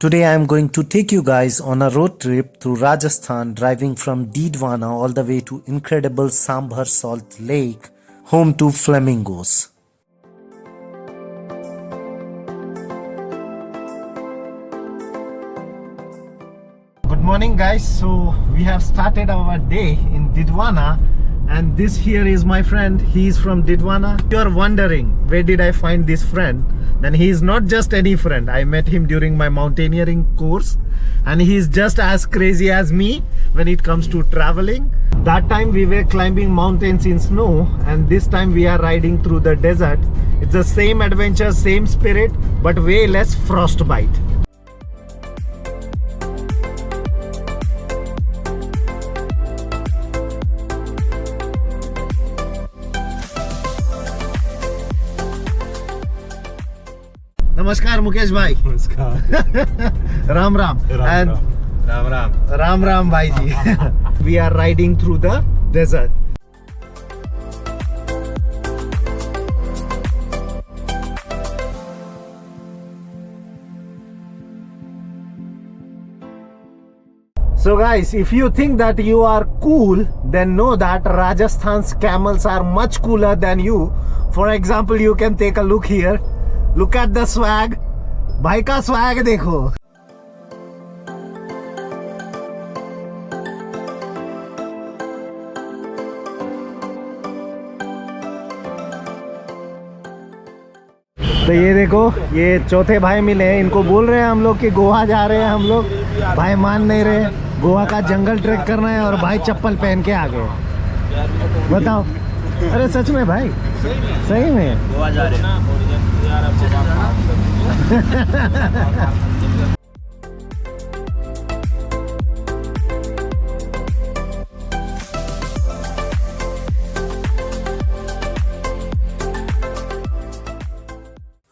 Today I am going to take you guys on a road trip through Rajasthan, driving from Didwana all the way to incredible Sambhar Salt Lake, home to Flamingos. Good morning guys, so we have started our day in Didwana and this here is my friend. He is from Didwana. You are wondering where did I find this friend? Then he is not just any friend. I met him during my mountaineering course and he is just as crazy as me when it comes to traveling. That time we were climbing mountains in snow and this time we are riding through the desert. It's the same adventure, same spirit, but way less frostbite. नमस्कार मुकेश भाई. नमस्कार. राम राम. राम राम भाई जी. We are riding through the desert. So guys, if you think that you are cool, then know that Rajasthan's camels are much cooler than you. For example, you can take a look here. Look at the swag. भाई का swag देखो. तो ये देखो, ये चौथे भाई मिले हैं. इनको बोल रहे हैं हम लोग कि गोवा जा रहे हैं हम लोग. भाई मान नहीं रहे. गोवा का जंगल ट्रैक करना है और भाई चप्पल पहन के आ गए. बताओ. अरे सच में भाई, सही में गोवा जा रहे हैं.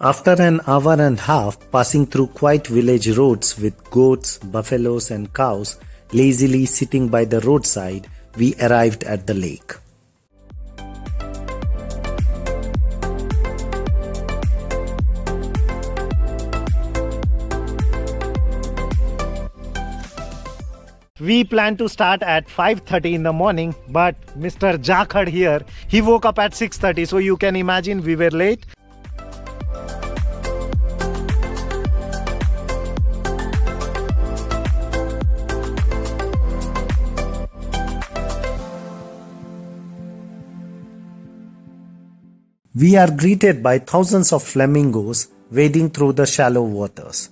After an hour and a half passing through quiet village roads with goats, buffaloes and cows lazily sitting by the roadside, we arrived at the lake. We plan to start at 5:30 in the morning, but Mr. Jakhad here, he woke up at 6:30, so you can imagine we were late. We are greeted by thousands of flamingos wading through the shallow waters.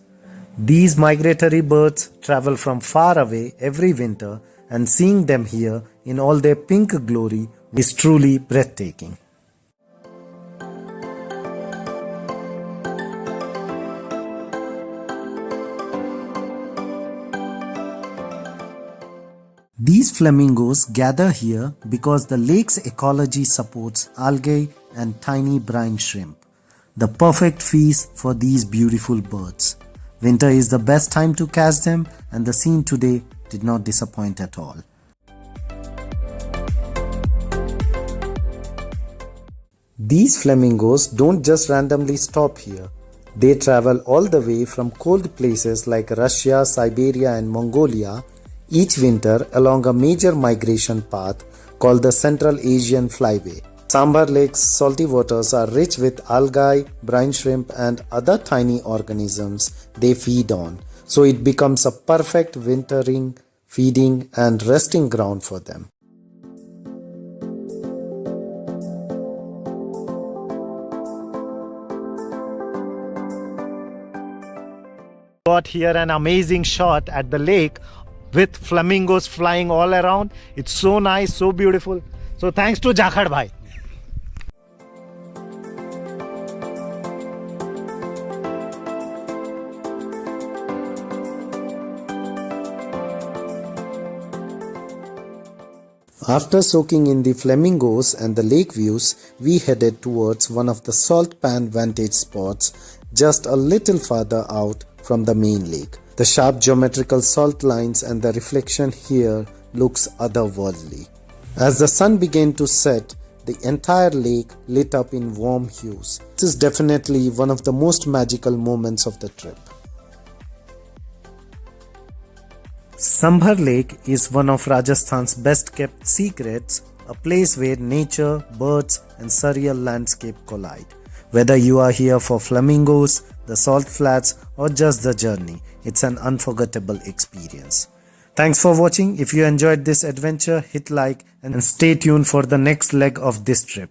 These migratory birds travel from far away every winter, and seeing them here in all their pink glory is truly breathtaking. These flamingos gather here because the lake's ecology supports algae and tiny brine shrimp, the perfect feast for these beautiful birds. Winter is the best time to catch them, and the scene today did not disappoint at all. These flamingos don't just randomly stop here. They travel all the way from cold places like Russia, Siberia and Mongolia each winter along a major migration path called the Central Asian Flyway. Sambhar Lake's salty waters are rich with algae, brine shrimp and other tiny organisms they feed on, so it becomes a perfect wintering, feeding and resting ground for them. Got here an amazing shot at the lake with flamingos flying all around. It's so nice, so beautiful. So thanks to Jakhad bhai. After soaking in the flamingos and the lake views, we headed towards one of the salt pan vantage spots just a little farther out from the main lake. The sharp geometrical salt lines and the reflection here looks otherworldly. As the sun began to set, the entire lake lit up in warm hues. This is definitely one of the most magical moments of the trip. Sambhar Lake is one of Rajasthan's best kept secrets, a place where nature, birds, and surreal landscape collide. Whether you are here for flamingos, the salt flats, or just the journey, it's an unforgettable experience. Thanks for watching. If you enjoyed this adventure, hit like and stay tuned for the next leg of this trip.